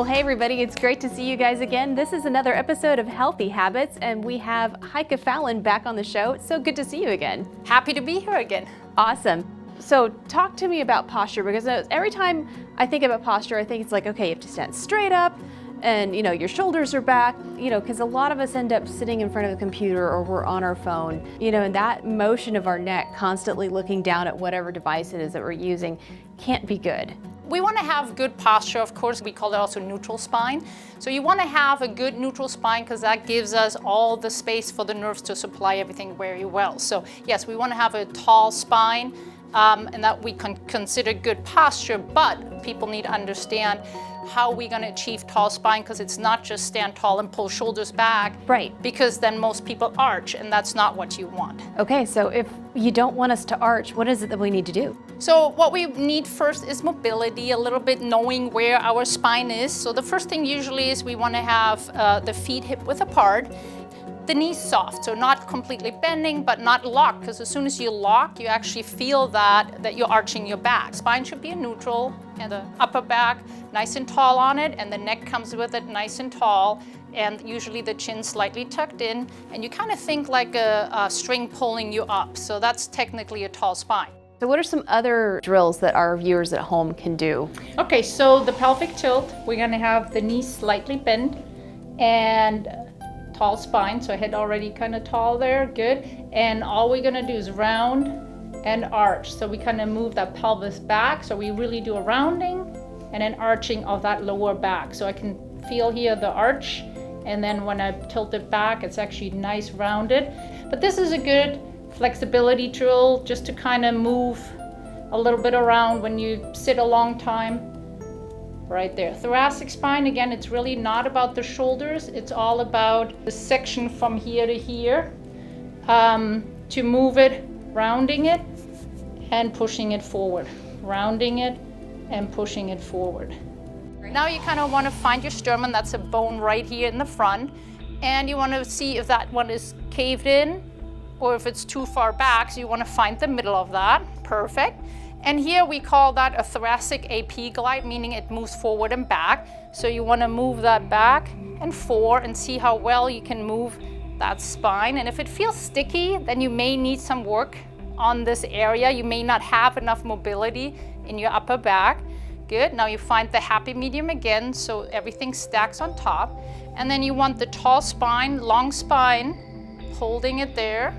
Well, hey everybody, it's great to see you guys again. This is another episode of Healthy Habits, and we have Heike Fallon back on the show. It's so good to see you again. Happy to be here again. Awesome. So talk to me about posture, because every time I think about posture, I think it's like, okay, you have to stand straight up and your shoulders are back, because a lot of us end up sitting in front of the computer or we're on our phone, and that motion of our neck constantly looking down at whatever device it is that we're using can't be good. We want to have good posture, of course. We call it also neutral spine. So you want to have a good neutral spine because that gives us all the space for the nerves to supply everything very well. So yes, we want to have a tall spine and that we can consider good posture, but people need to understand how we're going to achieve tall spine, because it's not just stand tall and pull shoulders back. Right. Because then most people arch, and that's not what you want. Okay, so if you don't want us to arch, what is it that we need to do? So what we need first is mobility, a little bit knowing where our spine is. So the first thing usually is we want to have the feet hip width apart, the knees soft, so not completely bending, but not locked, because as soon as you lock, you actually feel that you're arching your back. Spine should be a neutral, and the upper back nice and tall on it, and the neck comes with it nice and tall, and usually the chin slightly tucked in, and you kind of think like a string pulling you up. So that's technically a tall spine. So what are some other drills that our viewers at home can do? Okay, so the pelvic tilt, we're gonna have the knees slightly bent and tall spine, so head already kind of tall there, good. And all we're gonna do is round and arch. So we kind of move that pelvis back, so we really do a rounding and an arching of that lower back. So I can feel here the arch, and then when I tilt it back, it's actually nice rounded. But this is a good flexibility drill just to kind of move a little bit around when you sit a long time. Right there. Thoracic spine, again, it's really not about the shoulders. It's all about the section from here to here. To move it, rounding it and pushing it forward. Rounding it and pushing it forward. Now you kind of want to find your sternum. That's a bone right here in the front. And you want to see if that one is caved in or if it's too far back. So you want to find the middle of that. Perfect. And here we call that a thoracic AP glide, meaning it moves forward and back. So you want to move that back and forward and see how well you can move that spine. And if it feels sticky, then you may need some work on this area. You may not have enough mobility in your upper back. Good. Now you find the happy medium again, so everything stacks on top. And then you want the tall spine, long spine, holding it there.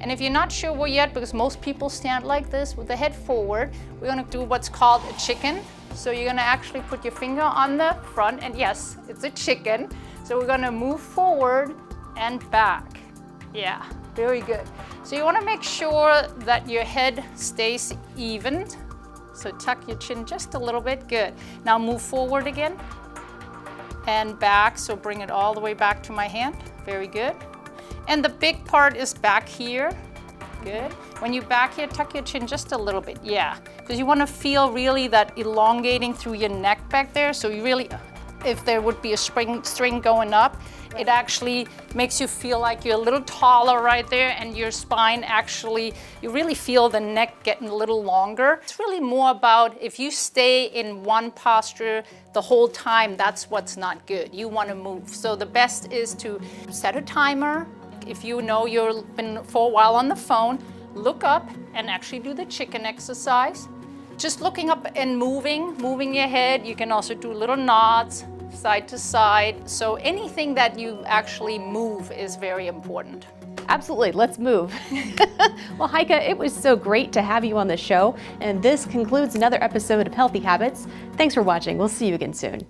And if you're not sure where yet, because most people stand like this with the head forward, we're going to do what's called a chicken. So you're going to actually put your finger on the front, and yes, it's a chicken. So we're going to move forward and back. Yeah, very good. So you want to make sure that your head stays even. So tuck your chin just a little bit. Good. Now move forward again and back. So bring it all the way back to my hand. Very good. And the big part is back here. Good. When you back here, tuck your chin just a little bit. Yeah, because you want to feel really that elongating through your neck back there. So you really, if there would be a string going up, it actually makes you feel like you're a little taller right there, and your spine actually, you really feel the neck getting a little longer. It's really more about if you stay in one posture the whole time, that's what's not good. You want to move. So the best is to set a timer. If you know you've been for a while on the phone, look up and actually do the chicken exercise. Just looking up and moving your head. You can also do little nods, side to side. So anything that you actually move is very important. Absolutely, let's move. Well, Heike, it was so great to have you on the show. And this concludes another episode of Healthy Habits. Thanks for watching. We'll see you again soon.